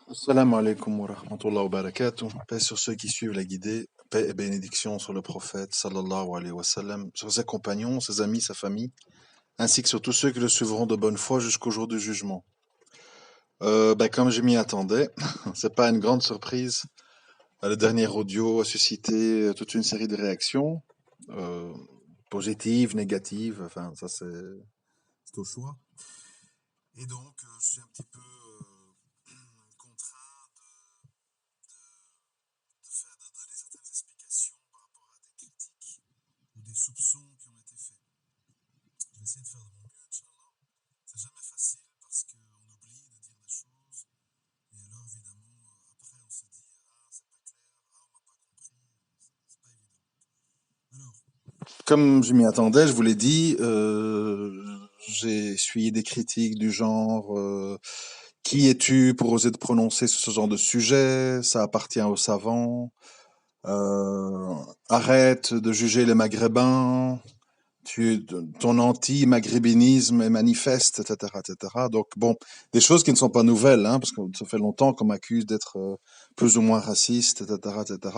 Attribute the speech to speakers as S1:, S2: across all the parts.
S1: Assalamu alaikum wa rahmatullahi wa barakatuh. Paix sur ceux qui suivent la guidée, paix et bénédiction sur le prophète sallallahu alayhi wa sallam, sur ses compagnons, ses amis, sa famille, ainsi que sur tous ceux qui le suivront de bonne foi jusqu'au jour du jugement. Comme je m'y attendais, c'est pas une grande surprise. Le dernier audio a suscité toute une série de réactions, euh, positives, négatives, enfin ça c'est au choix. Et donc je suis un petit peu contraint de donner certaines explications par rapport à des critiques ou des soupçons qui ont été faits. Je vais essayer de faire de mon mieux, Inch'Allah. C'est jamais facile parce qu'on oublie de dire des choses. Et alors, évidemment, après, on se dit c'est pas clair, on m'a pas compris. C'est pas évident. Alors, comme je m'y attendais, je vous l'ai dit, j'ai essuyé des critiques du genre qui es-tu pour oser te prononcer sur ce genre de sujet? Ça appartient aux savants. Arrête de juger les Maghrébins, ton anti-maghrébinisme est manifeste, etc., etc. Donc bon, des choses qui ne sont pas nouvelles, hein, parce que ça fait longtemps qu'on m'accuse d'être plus ou moins raciste, etc., etc.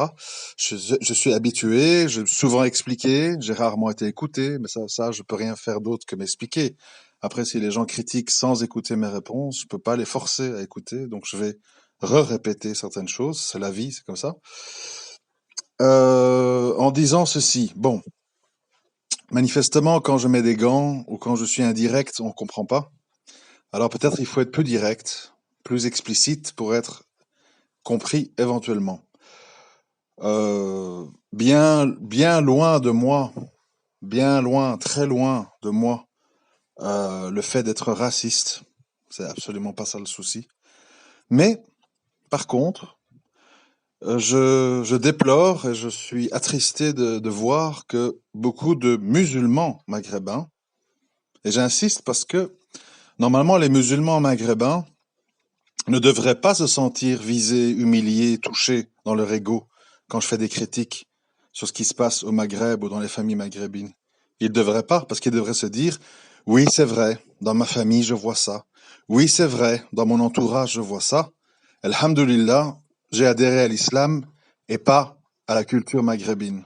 S1: Je suis habitué, j'ai souvent expliqué, j'ai rarement été écouté, mais ça, je peux rien faire d'autre que m'expliquer. Après, si les gens critiquent sans écouter mes réponses, je peux pas les forcer à écouter, donc je vais répéter certaines choses. C'est la vie, c'est comme ça. En disant ceci, bon, manifestement, quand je mets des gants ou quand je suis indirect, on comprend pas. Alors peut-être il faut être plus direct, plus explicite pour être compris éventuellement. Bien loin de moi, bien loin, très loin de moi, le fait d'être raciste. C'est absolument pas ça le souci. Mais, par contre, je déplore et je suis attristé de voir que beaucoup de musulmans maghrébins, et j'insiste parce que normalement les musulmans maghrébins ne devraient pas se sentir visés, humiliés, touchés dans leur ego quand je fais des critiques sur ce qui se passe au Maghreb ou dans les familles maghrébines. Ils ne devraient pas, parce qu'ils devraient se dire, oui, c'est vrai, dans ma famille, je vois ça. Oui, c'est vrai, dans mon entourage, je vois ça. Alhamdulillah, j'ai adhéré à l'islam et pas à la culture maghrébine.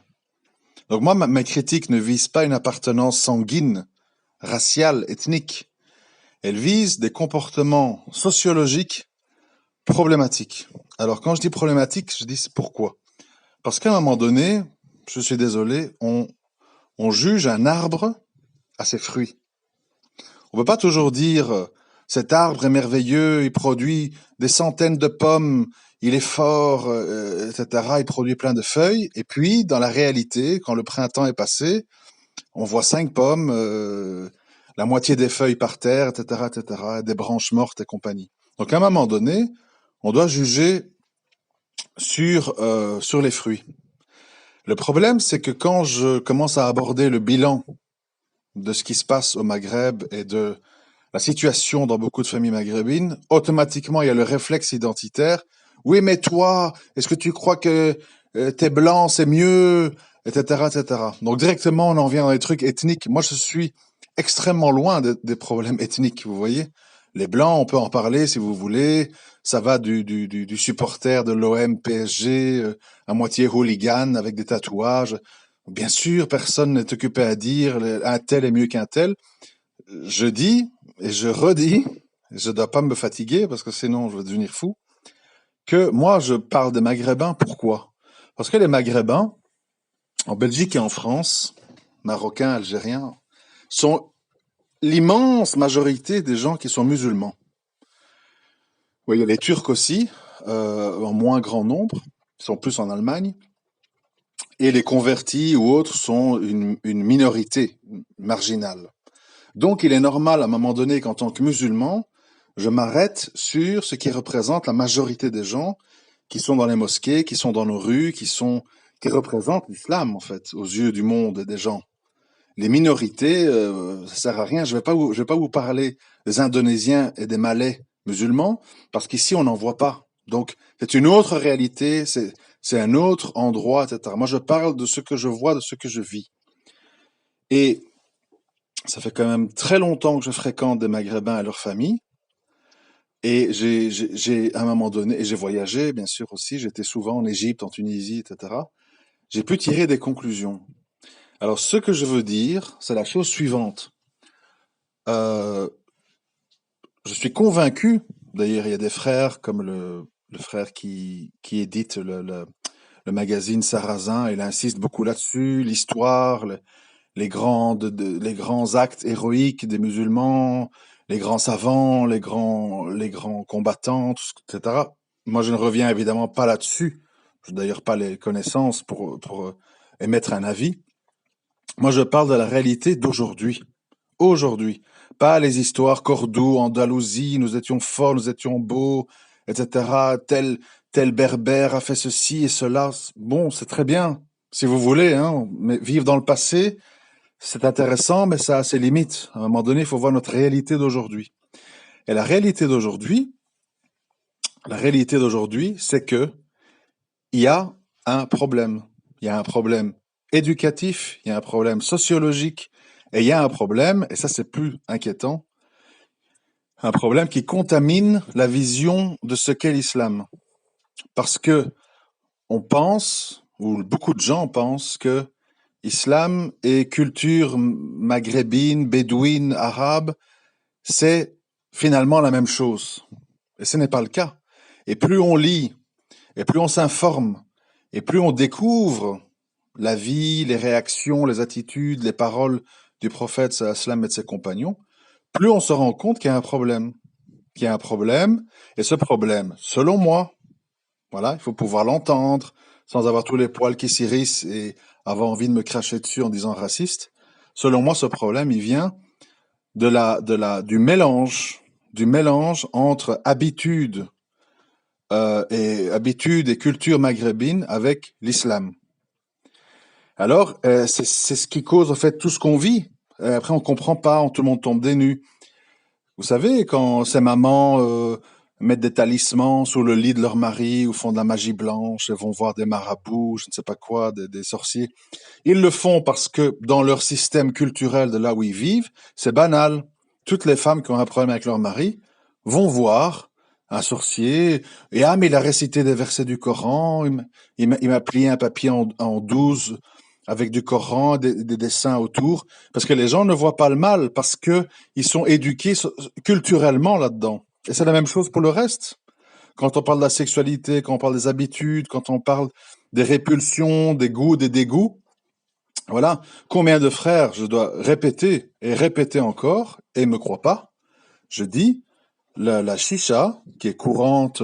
S1: Donc moi, mes critiques ne visent pas une appartenance sanguine, raciale, ethnique. Elles visent des comportements sociologiques problématiques. Alors quand je dis problématique, je dis pourquoi. Parce qu'à un moment donné, je suis désolé, on juge un arbre à ses fruits. On peut pas toujours dire cet arbre est merveilleux, il produit des centaines de pommes, il est fort, etc. Il produit plein de feuilles. Et puis, dans la réalité, quand le printemps est passé, on voit 5 pommes, la moitié des feuilles par terre, etc., etc., des branches mortes et compagnie. Donc, à un moment donné, on doit juger sur les fruits. Le problème, c'est que quand je commence à aborder le bilan de ce qui se passe au Maghreb et de la situation dans beaucoup de familles maghrébines, automatiquement, il y a le réflexe identitaire. Oui, mais toi, est-ce que tu crois que t'es blanc, c'est mieux, etc., etc. Donc directement, on en vient dans les trucs ethniques. Moi, je suis extrêmement loin des problèmes ethniques, vous voyez. Les blancs, on peut en parler si vous voulez. Ça va du supporter de l'OM PSG, à moitié hooligan avec des tatouages. Bien sûr, personne n'est occupé à dire un tel est mieux qu'un tel. Je dis et je redis, je dois pas me fatiguer parce que sinon je vais devenir fou, que moi je parle des Maghrébins. Pourquoi? Parce que les Maghrébins, en Belgique et en France, Marocains, Algériens, sont l'immense majorité des gens qui sont musulmans. Oui, il y a les Turcs aussi, en moins grand nombre, ils sont plus en Allemagne, et les convertis ou autres sont une minorité marginale. Donc il est normal à un moment donné qu'en tant que musulman, je m'arrête sur ce qui représente la majorité des gens qui sont dans les mosquées, qui sont dans nos rues, qui représentent l'islam en fait aux yeux du monde et des gens. Les minorités, ça sert à rien. Je vais pas vous parler des Indonésiens et des Malais musulmans parce qu'ici on n'en voit pas. Donc c'est une autre réalité, c'est un autre endroit, etc. Moi je parle de ce que je vois, de ce que je vis. Et ça fait quand même très longtemps que je fréquente des Maghrébins et leurs familles. Et à un moment donné, et j'ai voyagé, bien sûr aussi, j'étais souvent en Égypte, en Tunisie, etc. J'ai pu tirer des conclusions. Alors, ce que je veux dire, c'est la chose suivante. Euh, je suis convaincu, d'ailleurs, il y a des frères comme le frère qui édite le magazine Sarrazin, il insiste beaucoup là-dessus, l'histoire, les grands actes héroïques des musulmans, les grands savants, les grands combattants, etc. Moi, je ne reviens évidemment pas là-dessus. Je n'ai d'ailleurs pas les connaissances pour émettre un avis. Moi, je parle de la réalité d'aujourd'hui. Aujourd'hui. Pas les histoires Cordoue, Andalousie, nous étions forts, nous étions beaux, etc. Tel berbère a fait ceci et cela. Bon, c'est très bien, si vous voulez, hein. Mais vivre dans le passé, c'est intéressant, mais ça a ses limites. À un moment donné, il faut voir notre réalité d'aujourd'hui. Et la réalité d'aujourd'hui, c'est que il y a un problème. Il y a un problème éducatif, il y a un problème sociologique, et il y a un problème, et ça c'est plus inquiétant, un problème qui contamine la vision de ce qu'est l'islam. Parce que on pense, ou beaucoup de gens pensent que islam et culture maghrébine, bédouine, arabe, c'est finalement la même chose. Et ce n'est pas le cas. Et plus on lit, et plus on s'informe, et plus on découvre la vie, les réactions, les attitudes, les paroles du prophète sallam et de ses compagnons, plus on se rend compte qu'il y a un problème. Qu'il y a un problème, et ce problème, selon moi, voilà, il faut pouvoir l'entendre sans avoir tous les poils qui s'irrissent et avoir envie de me cracher dessus en disant raciste. Selon moi, ce problème, il vient du mélange entre habitude et culture maghrébine avec l'islam. Alors, c'est ce qui cause en fait tout ce qu'on vit. Après, on comprend pas, tout le monde tombe des nues. Vous savez, quand ces mamans mettent des talismans sous le lit de leur mari ou font de la magie blanche et vont voir des marabouts, je ne sais pas quoi, des sorciers, ils le font parce que dans leur système culturel de là où ils vivent, c'est banal. Toutes les femmes qui ont un problème avec leur mari vont voir un sorcier et ah mais il a récité des versets du Coran, il m'a plié un papier en 12 avec du Coran, des dessins autour, parce que les gens ne voient pas le mal, parce que ils sont éduqués culturellement là-dedans. Et c'est la même chose pour le reste. Quand on parle de la sexualité, quand on parle des habitudes, quand on parle des répulsions, des goûts, des dégoûts, voilà. Combien de frères je dois répéter et répéter encore, et ne me croient pas, je dis, la chicha, qui est courante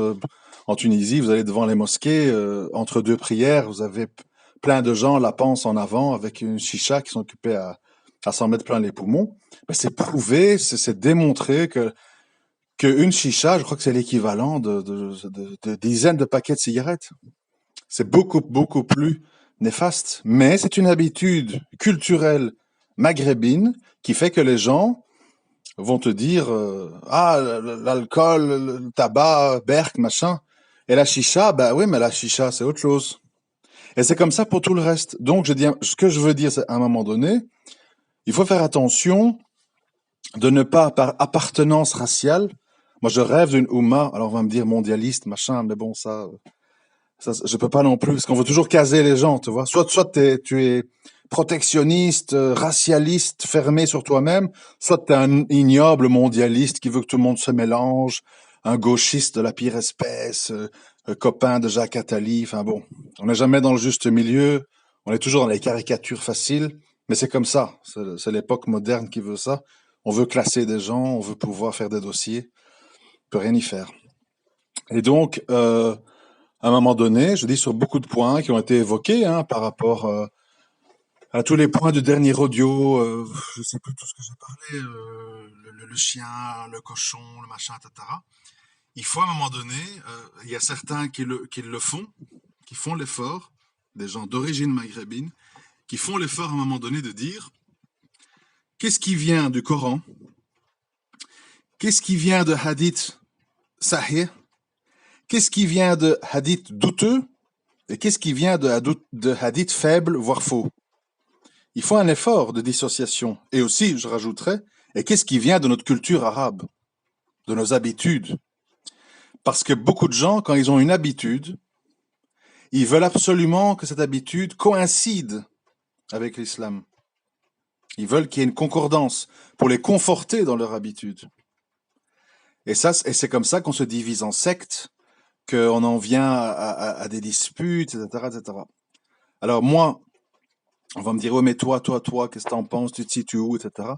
S1: en Tunisie, vous allez devant les mosquées, entre deux prières, vous avez plein de gens la pensent en avant avec une chicha qui sont occupés à s'en mettre plein les poumons. Ben, c'est prouvé, c'est démontré que une chicha, je crois que c'est l'équivalent de dizaines de paquets de cigarettes. C'est beaucoup, beaucoup plus néfaste. Mais c'est une habitude culturelle maghrébine qui fait que les gens vont te dire ah l'alcool, le tabac, berk, machin. Et la chicha, bah oui, mais la chicha c'est autre chose. Et c'est comme ça pour tout le reste. Donc je dis, ce que je veux dire, c'est à un moment donné, il faut faire attention de ne pas par appartenance raciale. Moi, je rêve d'une Oumma. Alors on va me dire mondialiste, machin, mais bon ça je peux pas non plus parce qu'on veut toujours caser les gens, tu vois. Soit tu es protectionniste, racialiste, fermé sur toi-même, soit tu es un ignoble mondialiste qui veut que tout le monde se mélange, un gauchiste de la pire espèce, copain de Jacques Attali, enfin bon, on n'est jamais dans le juste milieu, on est toujours dans les caricatures faciles, mais c'est comme ça, c'est l'époque moderne qui veut ça. On veut classer des gens, on veut pouvoir faire des dossiers, on peut rien y faire. Et donc, à un moment donné, je dis sur beaucoup de points qui ont été évoqués hein, par rapport à tous les points du dernier audio, je sais plus tout ce que j'ai parlé, le chien, le cochon, le machin, etc. Il faut à un moment donné, il y a certains qui le font, qui font l'effort, des gens d'origine maghrébine, qui font l'effort à un moment donné de dire qu'est-ce qui vient du Coran, qu'est-ce qui vient de hadith sahih, qu'est-ce qui vient de hadith douteux, et qu'est-ce qui vient de hadith faible, voire faux. Il faut un effort de dissociation. Et aussi, je rajouterais, et qu'est-ce qui vient de notre culture arabe, de nos habitudes. Parce que beaucoup de gens, quand ils ont une habitude, ils veulent absolument que cette habitude coïncide avec l'islam. Ils veulent qu'il y ait une concordance pour les conforter dans leur habitude. Et c'est comme ça qu'on se divise en sectes, qu'on en vient à des disputes, etc., etc. Alors moi, on va me dire, ouais, mais toi, qu'est-ce que t'en penses, tu te situes où, etc.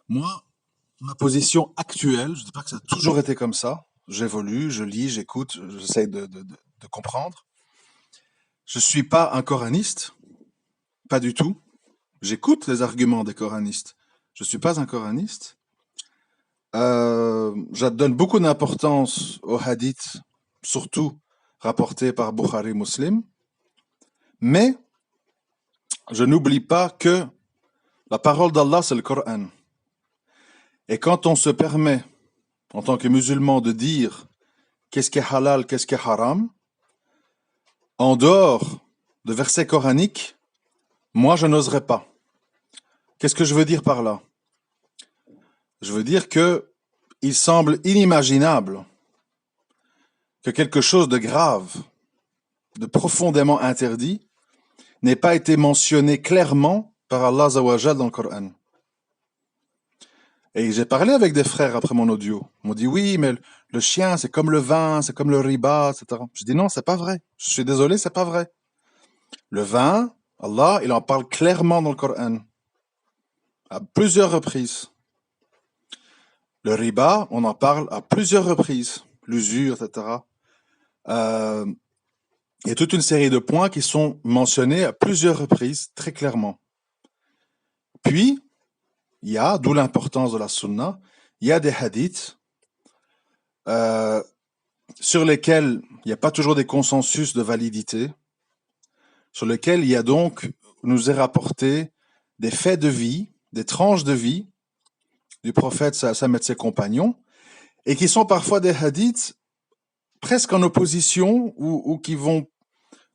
S1: Moi, ma position actuelle, je dis pas que ça a toujours été comme ça. J'évolue, je lis, j'écoute, j'essaie de comprendre. Je suis pas un coraniste, pas du tout. J'écoute les arguments des coranistes. Je suis pas un coraniste. Je donne beaucoup d'importance aux hadiths, surtout rapportés par Bukhari Muslim. Mais je n'oublie pas que la parole d'Allah, c'est le Coran. Et quand on se permet, en tant que musulman, de dire qu'est-ce qui est halal, qu'est-ce qui est haram, en dehors de versets coraniques, moi, je n'oserais pas. Qu'est-ce que je veux dire par là? Je veux dire que il semble inimaginable que quelque chose de grave, de profondément interdit, n'ait pas été mentionné clairement par Allah Azawajal dans le Coran. Et j'ai parlé avec des frères après mon audio. Ils m'ont dit oui, mais le chien, c'est comme le vin, c'est comme le riba, etc. Je dis non, c'est pas vrai. Je suis désolé, c'est pas vrai. Le vin, Allah, il en parle clairement dans le Coran, à plusieurs reprises. Le riba, on en parle à plusieurs reprises. L'usure, etc. Il y a toute une série de points qui sont mentionnés à plusieurs reprises, très clairement. Puis, il y a, d'où l'importance de la sunna, il y a des hadiths sur lesquels il n'y a pas toujours des consensus de validité, sur lesquels il y a donc, nous est rapporté des faits de vie, des tranches de vie du prophète Sallam et de ses compagnons, et qui sont parfois des hadiths presque en opposition ou qui vont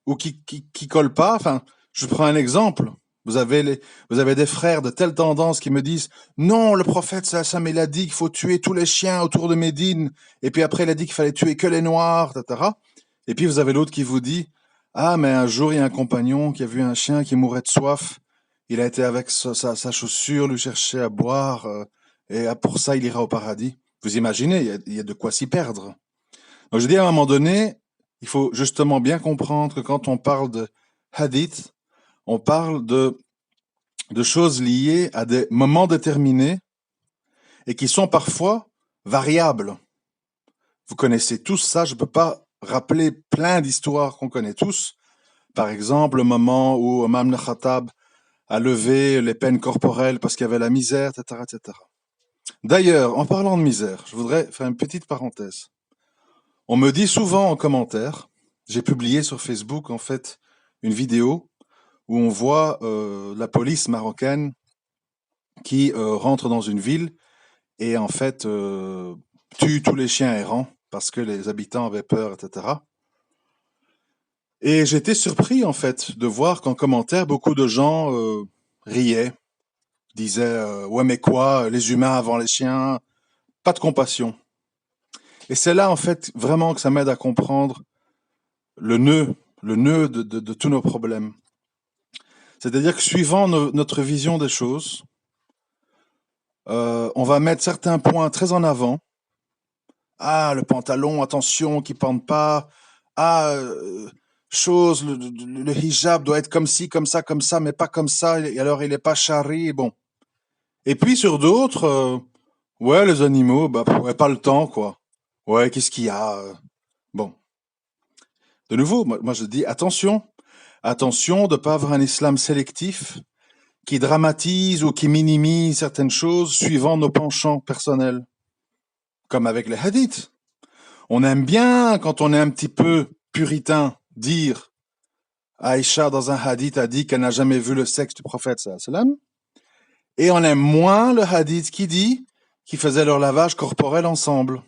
S1: ou qui collent pas. Enfin, je prends un exemple. Vous avez des frères de telle tendance qui me disent non, le prophète Sallam il a dit qu'il faut tuer tous les chiens autour de Médine, et puis après il a dit qu'il fallait tuer que les noirs, etc. Et puis vous avez l'autre qui vous dit ah mais un jour il y a un compagnon qui a vu un chien qui mourait de soif, il a été avec sa chaussure lui chercher à boire, et pour ça il ira au paradis. Vous imaginez, il y a de quoi s'y perdre. Donc je dis à un moment donné, il faut justement bien comprendre que quand on parle de hadith, on parle de choses liées à des moments déterminés et qui sont parfois variables. Vous connaissez tous ça, je ne peux pas rappeler plein d'histoires qu'on connaît tous. Par exemple, le moment où Imam al-Khattab a levé les peines corporelles parce qu'il y avait la misère, etc., etc. D'ailleurs, en parlant de misère, je voudrais faire une petite parenthèse. On me dit souvent en commentaire, j'ai publié sur Facebook en fait une vidéo où on voit la police marocaine qui rentre dans une ville et en fait tue tous les chiens errants parce que les habitants avaient peur, etc. Et j'étais surpris en fait de voir qu'en commentaire beaucoup de gens riaient, disaient ouais mais quoi, les humains avant les chiens, pas de compassion. Et c'est là en fait vraiment que ça m'aide à comprendre le nœud de tous nos problèmes. C'est-à-dire que suivant notre vision des choses, on va mettre certains points très en avant. Ah, le pantalon, attention, qu'il pende pas. Ah, le hijab doit être comme ci, comme ça, mais pas comme ça. Et alors, il est pas chari, bon. Et puis sur d'autres, ouais, les animaux, bah, ouais, pas le temps, quoi. Ouais, qu'est-ce qu'il y a bon. De nouveau, moi je dis attention de ne pas avoir un islam sélectif qui dramatise ou qui minimise certaines choses suivant nos penchants personnels. Comme avec les hadiths. On aime bien, quand on est un petit peu puritain, dire Aïcha dans un hadith a dit qu'elle n'a jamais vu le sexe du prophète sallam. Et on aime moins le hadith qui dit qu'ils faisaient leur lavage corporel ensemble.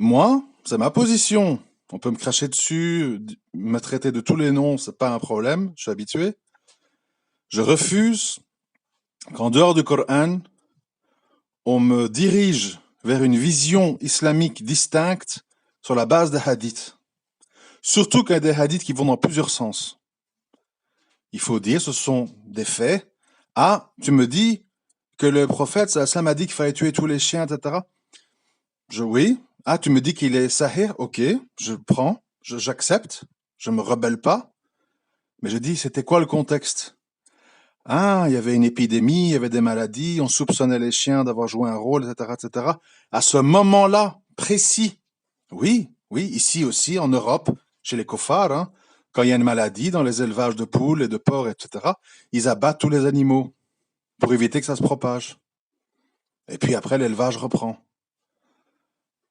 S1: Moi, c'est ma position. On peut me cracher dessus, me traiter de tous les noms, c'est pas un problème, je suis habitué. Je refuse qu'en dehors du Coran, on me dirige vers une vision islamique distincte sur la base des hadiths. Surtout qu'il y a des hadiths qui vont dans plusieurs sens. Il faut dire, ce sont des faits. Ah, tu me dis que le prophète sallam a dit qu'il fallait tuer tous les chiens, etc. Oui. Ah, tu me dis qu'il est sahih, ok, je prends, j'accepte, je me rebelle pas. Mais je dis, c'était quoi le contexte? Ah, il y avait une épidémie, il y avait des maladies, on soupçonnait les chiens d'avoir joué un rôle, etc., etc. À ce moment-là, précis. Oui, oui, ici aussi, en Europe, chez les koffars, hein, quand il y a une maladie dans les élevages de poules et de porcs, etc., ils abattent tous les animaux pour éviter que ça se propage. Et puis après, l'élevage reprend.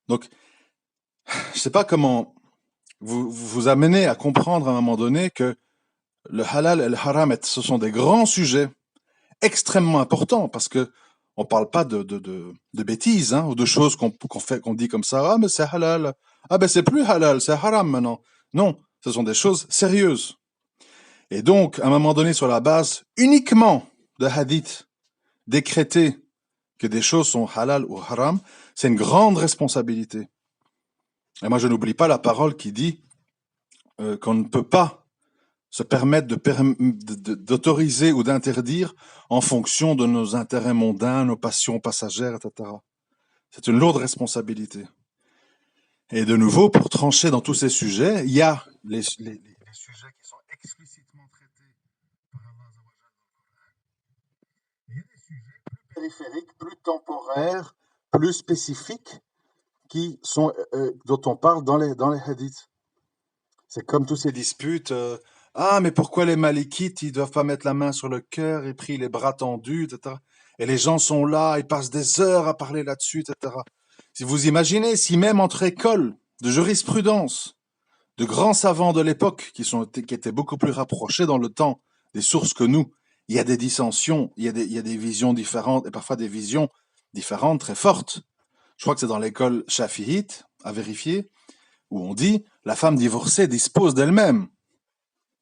S1: Donc, je sais pas comment vous amener à comprendre à un moment donné que le halal et le haram, ce sont des grands sujets extrêmement importants parce que on parle pas de bêtises, hein, ou de choses qu'on dit comme ça. Ah, mais c'est halal. Ah, ben c'est plus halal, c'est haram maintenant. Non, ce sont des choses sérieuses. Et donc, à un moment donné, sur la base uniquement de hadiths décrétés que des choses sont halal ou haram, c'est une grande responsabilité. Et moi, je n'oublie pas la parole qui dit qu'on ne peut pas se permettre d'autoriser ou d'interdire en fonction de nos intérêts mondains, nos passions passagères, etc. C'est une lourde responsabilité. Et de nouveau, pour trancher dans tous ces sujets, il y a les sujets qui sont explicitement traités par Allah. Il y a des sujets plus périphériques, plus temporaires, plus spécifiques qui sont, dont on parle dans les hadiths. C'est comme toutes ces disputes. Ah, mais pourquoi les Malikites, ils doivent pas mettre la main sur le cœur et prier les bras tendus, etc. Et les gens sont là, ils passent des heures à parler là-dessus, etc. Si vous imaginez, si même entre écoles de jurisprudence, de grands savants de l'époque qui étaient beaucoup plus rapprochés dans le temps des sources que nous, il y a des dissensions, il y a des visions différentes et parfois des visions différentes très fortes. Je crois que c'est dans l'école Shafi'ite, à vérifier, où on dit la femme divorcée dispose d'elle-même.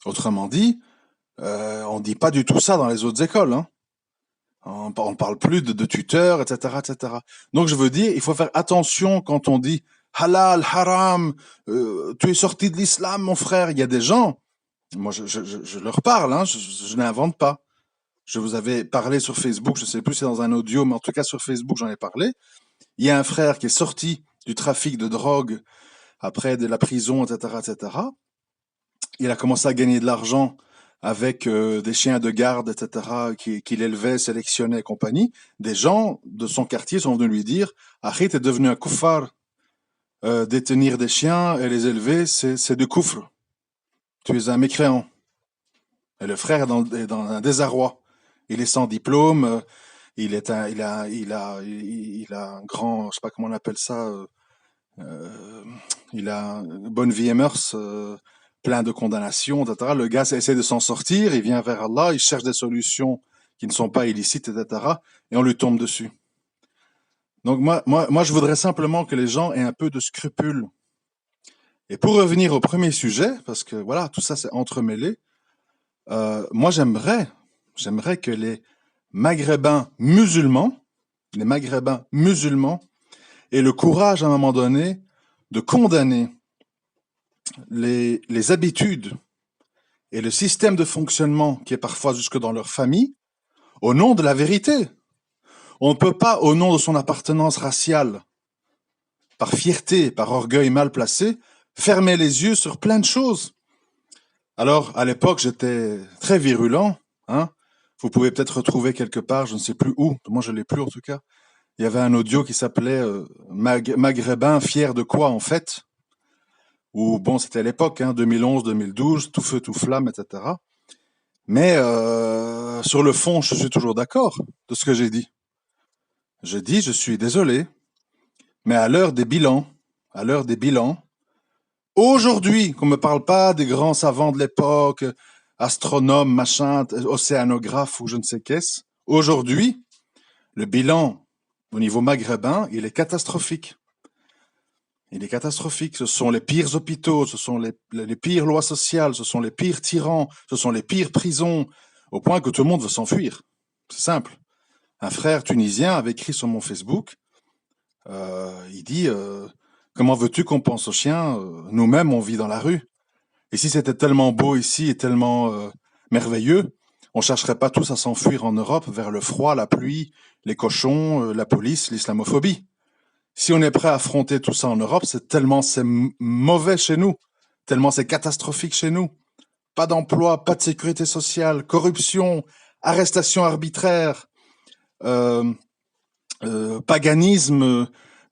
S1: Autrement dit, on ne dit pas du tout ça dans les autres écoles. Hein. On ne parle plus de tuteurs, etc., etc. Donc je veux dire, il faut faire attention quand on dit halal, haram, tu es sorti de l'islam, mon frère. Il y a des gens, moi je leur parle, hein, je n'invente pas. Je vous avais parlé sur Facebook, je ne sais plus si c'est dans un audio, mais en tout cas sur Facebook j'en ai parlé. Il y a un frère qui est sorti du trafic de drogue après de la prison, etc., etc. Il a commencé à gagner de l'argent avec des chiens de garde, etc., qu'il élevait, sélectionnait et compagnie. Des gens de son quartier sont venus lui dire « Achit est devenu un koufar. Détenir des chiens et les élever, c'est du koufr. Tu es un mécréant. » Et le frère est dans un désarroi. Il est sans diplôme, il a un grand, je sais pas comment on appelle ça, il a une bonne vie et mœurs, plein de condamnations, etc. Le gars essaie de s'en sortir, il vient vers Allah, il cherche des solutions qui ne sont pas illicites, etc. Et on lui tombe dessus. Donc moi, je voudrais simplement que les gens aient un peu de scrupules. Et pour revenir au premier sujet, parce que voilà, tout ça c'est entremêlé, moi j'aimerais que les Maghrébins musulmans aient le courage à un moment donné de condamner les habitudes et le système de fonctionnement qui est parfois jusque dans leur famille, au nom de la vérité. On ne peut pas, au nom de son appartenance raciale, par fierté, par orgueil mal placé, fermer les yeux sur plein de choses. Alors, à l'époque, j'étais très virulent. Hein. Vous pouvez peut-être retrouver quelque part, je ne sais plus où, moi je ne l'ai plus en tout cas. Il y avait un audio qui s'appelait Maghrébin fier de quoi en fait? Ou bon, c'était l'époque, hein, 2011, 2012, tout feu, tout flamme, etc. Mais sur le fond, je suis toujours d'accord de ce que j'ai dit. Je dis, je suis désolé, mais à l'heure des bilans, aujourd'hui, qu'on me parle pas des grands savants de l'époque, astronomes, machin, océanographes ou je ne sais qu'est-ce, aujourd'hui, le bilan au niveau maghrébin, il est catastrophique. Il est catastrophique. Ce sont les pires hôpitaux, ce sont les pires lois sociales, ce sont les pires tyrans, ce sont les pires prisons, au point que tout le monde veut s'enfuir. C'est simple. Un frère tunisien avait écrit sur mon Facebook, Il dit comment veux-tu qu'on pense aux chiens? Nous-mêmes, on vit dans la rue. Et si c'était tellement beau ici et tellement merveilleux, on chercherait pas tous à s'enfuir en Europe vers le froid, la pluie, les cochons, la police, l'islamophobie. Si on est prêt à affronter tout ça en Europe, c'est tellement mauvais chez nous, tellement c'est catastrophique chez nous. Pas d'emploi, pas de sécurité sociale, corruption, arrestation arbitraire, euh, paganisme,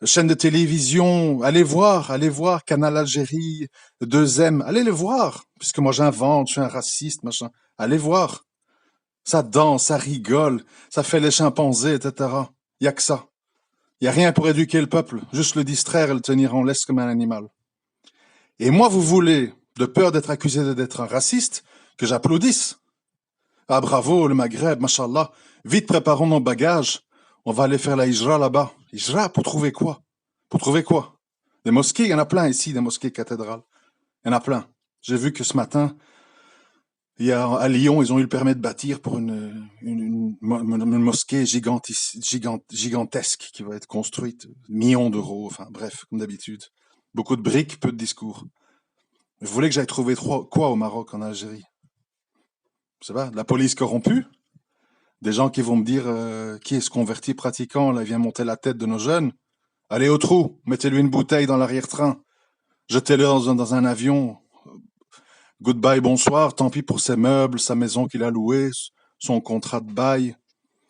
S1: chaîne de télévision. Allez voir Canal Algérie, 2M, allez les voir, puisque moi j'invente, je suis un raciste, machin. Allez voir. Ça danse, ça rigole, ça fait les chimpanzés, etc. Y a que ça. Y a rien pour éduquer le peuple, juste le distraire et le tenir en laisse comme un animal. Et moi, vous voulez, de peur d'être accusé d'être un raciste, que j'applaudisse. Ah bravo, le Maghreb, machallah. Vite, préparons nos bagages. On va aller faire la hijra là-bas. Hijra, pour trouver quoi? Pour trouver quoi? Des mosquées, il y en a plein ici, des mosquées cathédrales. Il y en a plein. J'ai vu que ce matin, à Lyon, ils ont eu le permis de bâtir pour une mosquée gigantesque qui va être construite. Millions d'euros, enfin bref, comme d'habitude. Beaucoup de briques, peu de discours. Vous voulez que j'aille trouver quoi au Maroc, en Algérie? Je sais pas, de la police corrompue? Des gens qui vont me dire qui est ce converti pratiquant, là, vient monter la tête de nos jeunes? Allez au trou, mettez-lui une bouteille dans l'arrière-train, jetez-le dans un avion. Goodbye, bonsoir, tant pis pour ses meubles, sa maison qu'il a louée, son contrat de bail.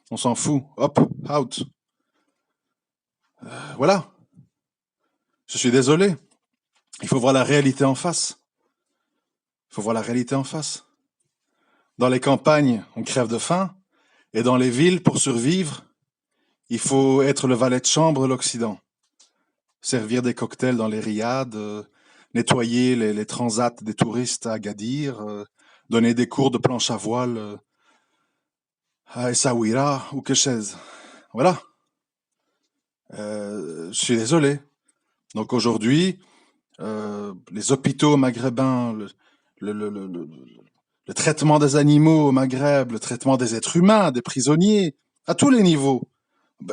S1: On s'en fout. Hop, out. Voilà. Je suis désolé. Il faut voir la réalité en face. Il faut voir la réalité en face. Dans les campagnes, on crève de faim. Et dans les villes, pour survivre, il faut être le valet de chambre de l'Occident. Servir des cocktails dans les riads, nettoyer les transats des touristes à Agadir, donner des cours de planche à voile à Essaouira ou Kéchez. Voilà. Je suis désolé. Donc aujourd'hui, les hôpitaux maghrébins, le traitement des animaux au Maghreb, le traitement des êtres humains, des prisonniers, à tous les niveaux.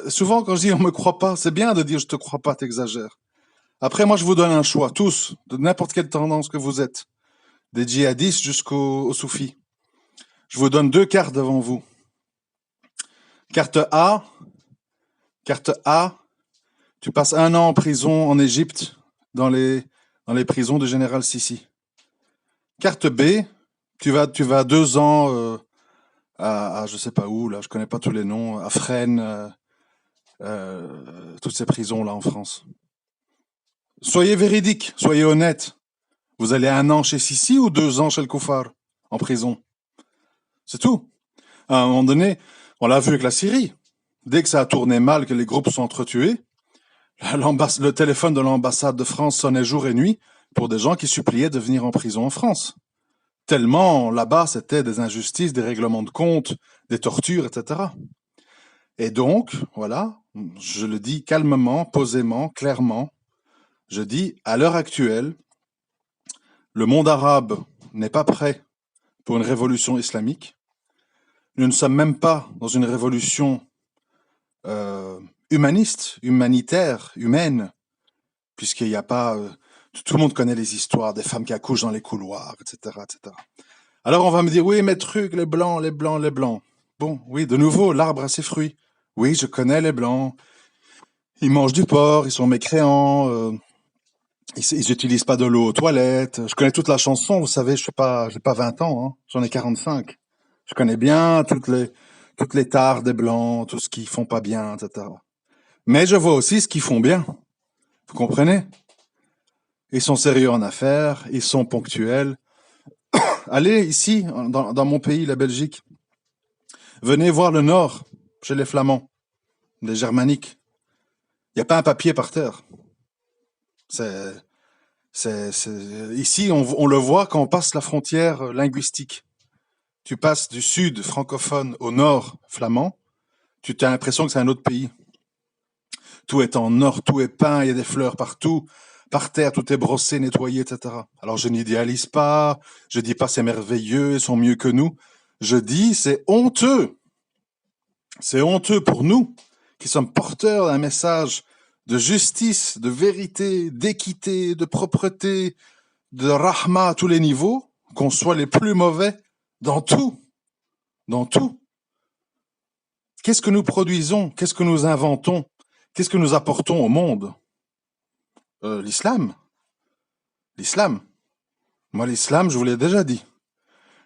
S1: Souvent, quand je dis on me croit pas, c'est bien de dire je te crois pas, t'exagères. Après, moi, je vous donne un choix, tous, de n'importe quelle tendance que vous êtes, des djihadistes jusqu'aux soufis. Je vous donne 2 cartes devant vous. Carte A, tu passes 1 an en prison en Égypte, dans les prisons du général Sissi. Carte B, tu vas 2 ans à je sais pas où, là, je connais pas tous les noms, à Fresnes, toutes ces prisons-là en France. Soyez véridique, soyez honnête. Vous allez 1 an chez Sissi ou 2 ans chez le Koufar, en prison? C'est tout. À un moment donné, on l'a vu avec la Syrie. Dès que ça a tourné mal, que les groupes sont entretués, le téléphone de l'ambassade de France sonnait jour et nuit pour des gens qui suppliaient de venir en prison en France. Tellement là-bas, c'était des injustices, des règlements de compte, des tortures, etc. Et donc, voilà, je le dis calmement, posément, clairement, je dis, à l'heure actuelle, le monde arabe n'est pas prêt pour une révolution islamique. Nous ne sommes même pas dans une révolution humaniste, humanitaire, humaine, puisqu'il n'y a pas... tout le monde connaît les histoires des femmes qui accouchent dans les couloirs, etc., etc. Alors on va me dire, oui, mais truc, les blancs, les blancs, les blancs. Bon, oui, de nouveau, l'arbre a ses fruits. Oui, je connais les blancs. Ils mangent du porc, ils sont mécréants, ils n'utilisent pas de l'eau aux toilettes. Je connais toute la chanson, vous savez, je sais pas, j'ai pas 20 ans, hein, j'en ai 45. Je connais bien toutes les tares des blancs, tout ce qu'ils font pas bien, etc. Mais je vois aussi ce qu'ils font bien. Vous comprenez? Ils sont sérieux en affaires, ils sont ponctuels. Allez ici, dans mon pays, la Belgique. Venez voir le Nord, chez les Flamands, les Germaniques. Il n'y a pas un papier par terre. Ici, on le voit quand on passe la frontière linguistique. Tu passes du sud francophone au nord flamand, tu as l'impression que c'est un autre pays. Tout est en or, tout est peint, il y a des fleurs partout, par terre, tout est brossé, nettoyé, etc. Alors je n'idéalise pas, je dis pas c'est merveilleux, ils sont mieux que nous. Je dis c'est honteux. C'est honteux pour nous qui sommes porteurs d'un message de justice, de vérité, d'équité, de propreté, de rahma à tous les niveaux, qu'on soit les plus mauvais dans tout, dans tout. Qu'est-ce que nous produisons? Qu'est-ce que nous inventons? Qu'est-ce que nous apportons au monde? L'islam. L'islam. Moi, l'islam, je vous l'ai déjà dit.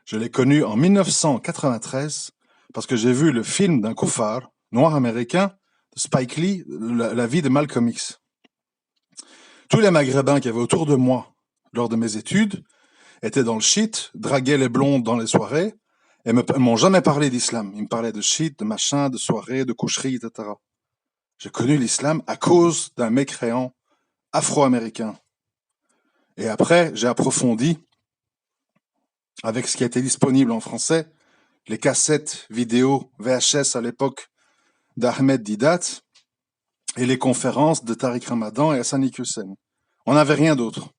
S1: Je l'ai connu en 1993 parce que j'ai vu le film d'un koufar, noir américain, de Spike Lee, la vie de Malcolm X. Tous les maghrébins qui avaient autour de moi lors de mes études étaient dans le shit, draguaient les blondes dans les soirées et m'ont jamais parlé d'islam. Ils me parlaient de shit, de machin, de soirée, de coucherie, etc. J'ai connu l'islam à cause d'un mécréant afro-américain. Et après, j'ai approfondi avec ce qui était disponible en français, les cassettes vidéo VHS à l'époque d'Ahmed Didat et les conférences de Tariq Ramadan et Hassan Hussein. On n'avait rien d'autre.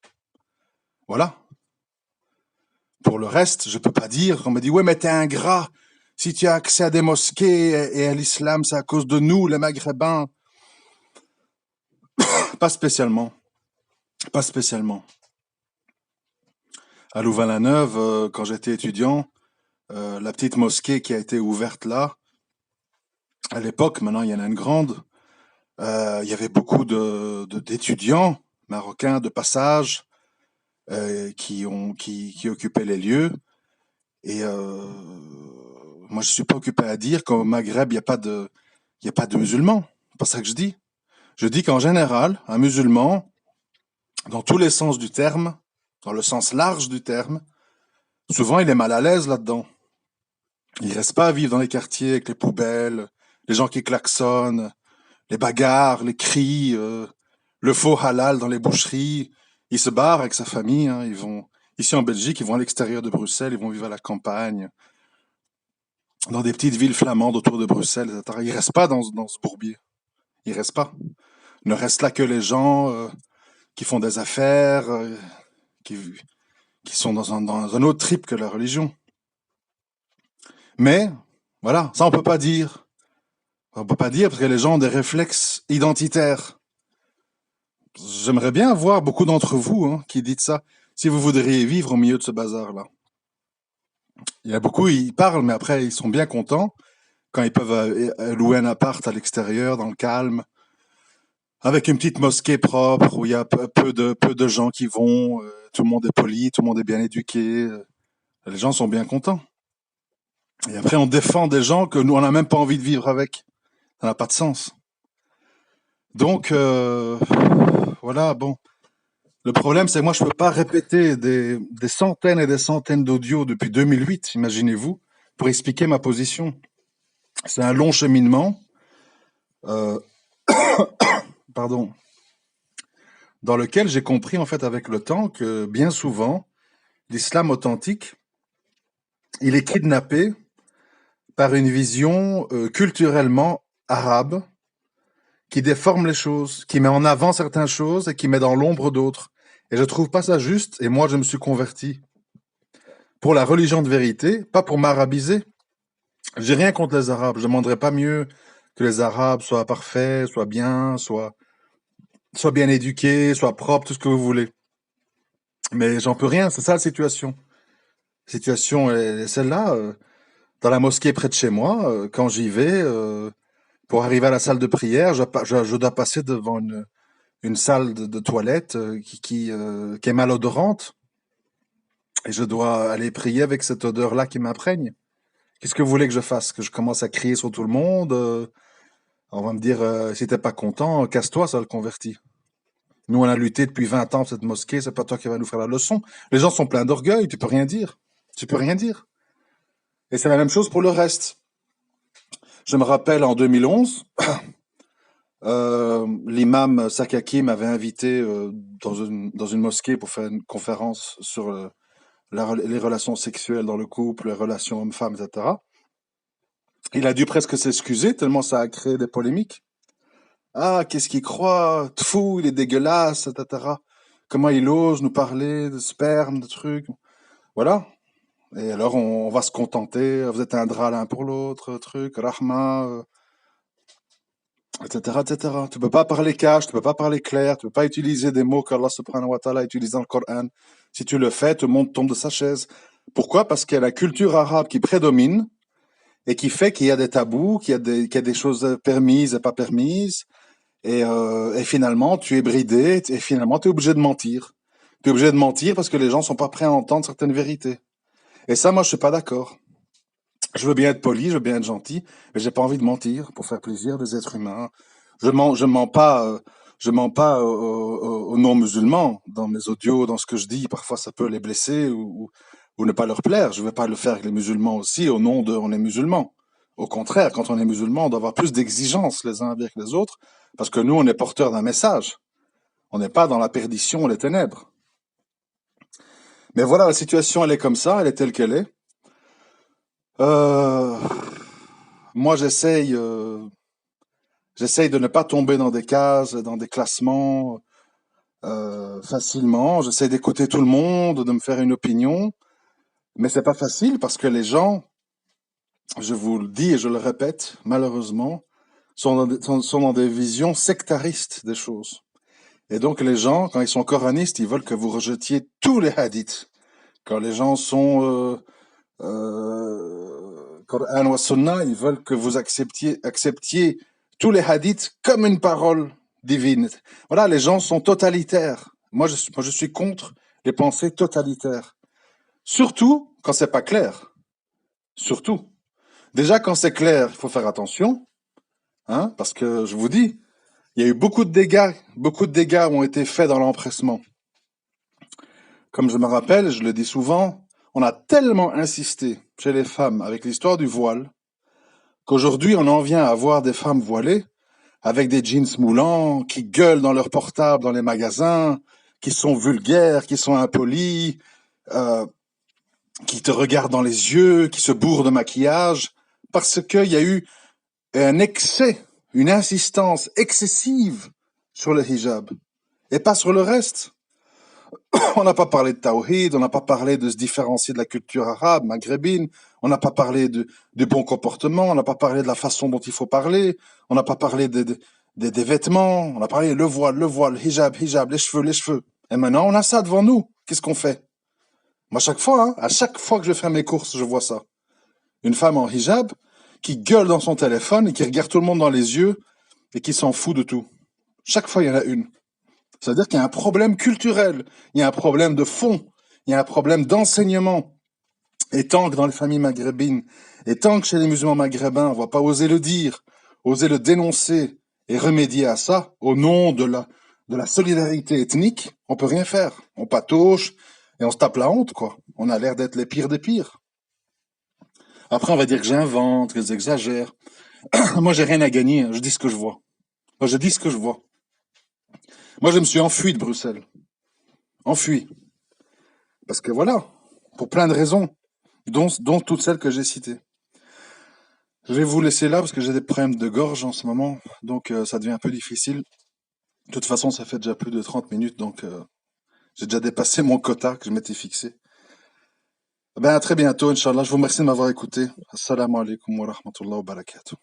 S1: Voilà. Pour le reste, je peux pas dire, on me dit, ouais, mais t'es ingrat. Si tu as accès à des mosquées et à l'islam, c'est à cause de nous, les Maghrébins. Pas spécialement. Pas spécialement. À Louvain-la-Neuve, quand j'étais étudiant, la petite mosquée qui a été ouverte là, à l'époque, maintenant il y en a une grande, il y avait beaucoup d'étudiants marocains de passage qui occupaient les lieux. Et moi, je suis pas occupé à dire qu'au Maghreb, il y a pas de musulmans. C'est pas ça que je dis. Je dis qu'en général, un musulman, dans tous les sens du terme, dans le sens large du terme, souvent il est mal à l'aise là-dedans. Il reste pas à vivre dans les quartiers avec les poubelles, les gens qui klaxonnent, les bagarres, les cris, le faux halal dans les boucheries. Il se barre avec sa famille. Hein, ils vont ici en Belgique, ils vont à l'extérieur de Bruxelles, ils vont vivre à la campagne, dans des petites villes flamandes autour de Bruxelles, etc. Ils restent pas dans ce bourbier. Ils restent pas. Ne restent là que les gens qui font des affaires, qui sont dans un autre trip que la religion. Mais voilà, ça on peut pas dire. On peut pas dire parce que les gens ont des réflexes identitaires. J'aimerais bien voir beaucoup d'entre vous qui dites ça, si vous voudriez vivre au milieu de ce bazar-là. Il y a beaucoup, ils parlent, mais après, ils sont bien contents quand ils peuvent louer un appart à l'extérieur, dans le calme, avec une petite mosquée propre, où il y a peu de gens qui vont, tout le monde est poli, tout le monde est bien éduqué, les gens sont bien contents. Et après, on défend des gens que nous, on n'a même pas envie de vivre avec. Ça n'a pas de sens. Donc, voilà, bon. Le problème, c'est que moi, je peux pas répéter des centaines et des centaines d'audios depuis 2008, imaginez-vous, pour expliquer ma position. C'est un long cheminement, euh, pardon, dans lequel j'ai compris, en fait, avec le temps, que bien souvent, l'islam authentique, il est kidnappé par une vision culturellement arabe qui déforme les choses, qui met en avant certaines choses et qui met dans l'ombre d'autres. Et je trouve pas ça juste, et moi, je me suis converti pour la religion de vérité, pas pour m'arabiser. J'ai rien contre les Arabes. Je demanderais pas mieux que les Arabes soient parfaits, soient bien, soient bien éduqués, soient propres, tout ce que vous voulez. Mais j'en peux rien. C'est ça la situation. La situation est celle-là. Dans la mosquée près de chez moi, quand j'y vais, pour arriver à la salle de prière, je dois passer devant une salle de toilette qui est malodorante. Et je dois aller prier avec cette odeur-là qui m'imprègne. Qu'est-ce que vous voulez que je fasse? Que je commence à crier sur tout le monde? On va me dire, si t'es pas content, casse-toi, ça le convertit. Nous, on a lutté depuis 20 ans pour cette mosquée, c'est pas toi qui vas nous faire la leçon. Les gens sont pleins d'orgueil, tu peux rien dire. Tu peux rien dire. Et c'est la même chose pour le reste. Je me rappelle en 2011, l'imam Sakaki m'avait invité dans une mosquée pour faire une conférence sur les relations sexuelles dans le couple, les relations hommes-femmes, etc. Il a dû presque s'excuser tellement ça a créé des polémiques. Ah, qu'est-ce qu'il croit? Tfou, il est dégueulasse, etc. Comment il ose nous parler de sperme, de trucs. Voilà. Et alors, on va se contenter. Vous êtes un drap l'un pour l'autre, truc, rahma. etc., etc. Tu peux pas parler cash, tu peux pas parler clair, tu peux pas utiliser des mots qu'Allah subhanahu wa ta'ala utilise dans le Coran. Si tu le fais, tout le monde tombe de sa chaise. Pourquoi? Parce qu'il y a la culture arabe qui prédomine et qui fait qu'il y a des tabous, qu'il y a des choses permises et pas permises. Et finalement, tu es bridé et finalement, tu es obligé de mentir. Tu es obligé de mentir parce que les gens sont pas prêts à entendre certaines vérités. Et ça, moi, je suis pas d'accord. Je veux bien être poli, je veux bien être gentil, mais j'ai pas envie de mentir pour faire plaisir des êtres humains. Je mens pas aux non-musulmans dans mes audios, dans ce que je dis. Parfois, ça peut les blesser ou ne pas leur plaire. Je vais pas le faire avec les musulmans aussi au nom de on est musulmans. Au contraire, quand on est musulman, on doit avoir plus d'exigences les uns avec les autres, parce que nous, on est porteurs d'un message. On n'est pas dans la perdition, les ténèbres. Mais voilà, la situation, elle est comme ça, elle est telle qu'elle est. Euh, moi, j'essaye de ne pas tomber dans des cases, dans des classements facilement. J'essaie d'écouter tout le monde, de me faire une opinion, mais c'est pas facile parce que les gens, je vous le dis et je le répète, malheureusement, sont dans des visions sectaristes des choses. Et donc les gens, quand ils sont coranistes, ils veulent que vous rejetiez tous les hadiths. Quand les gens sont Coran wa Sunna, ils veulent que vous acceptiez tous les hadiths comme une parole divine. Voilà, les gens sont totalitaires. Moi, je suis contre les pensées totalitaires. Surtout quand c'est pas clair. Surtout. Déjà, quand c'est clair, il faut faire attention, hein, parce que je vous dis, il y a eu beaucoup de dégâts ont été faits dans l'empressement. Comme je me rappelle, je le dis souvent, on a tellement insisté chez les femmes avec l'histoire du voile qu'aujourd'hui on en vient à voir des femmes voilées avec des jeans moulants, qui gueulent dans leur portable dans les magasins, qui sont vulgaires, qui sont impolis, euh, qui te regardent dans les yeux, qui se bourrent de maquillage, parce qu'il y a eu un excès, une insistance excessive sur le hijab, et pas sur le reste. On n'a pas parlé de tawhid, on n'a pas parlé de se différencier de la culture arabe, maghrébine, on n'a pas parlé du bon comportement, on n'a pas parlé de la façon dont il faut parler, on n'a pas parlé des vêtements, on a parlé le voile, hijab, les cheveux, les cheveux. Et maintenant, on a ça devant nous. Qu'est-ce qu'on fait? Moi, à chaque fois que je fais mes courses, je vois ça. Une femme en hijab qui gueule dans son téléphone et qui regarde tout le monde dans les yeux et qui s'en fout de tout. Chaque fois, il y en a une. C'est-à-dire qu'il y a un problème culturel, il y a un problème de fond, il y a un problème d'enseignement. Et tant que dans les familles maghrébines, et tant que chez les musulmans maghrébins, on va pas oser le dire, oser le dénoncer et remédier à ça, au nom de la solidarité ethnique, on peut rien faire. On patauge et on se tape la honte, quoi. On a l'air d'être les pires des pires. Après, on va dire que j'invente, que j'exagère. Moi, j'ai rien à gagner, je dis ce que je vois. Moi, je dis ce que je vois. Moi, je me suis enfui de Bruxelles. Enfui. Parce que voilà, pour plein de raisons, dont toutes celles que j'ai citées. Je vais vous laisser là parce que j'ai des problèmes de gorge en ce moment, donc ça devient un peu difficile. De toute façon, ça fait déjà plus de 30 minutes, donc j'ai déjà dépassé mon quota que je m'étais fixé. Ben, à très bientôt, Inch'Allah. Je vous remercie de m'avoir écouté. Assalamu alaikum wa rahmatullahi wa barakatuh.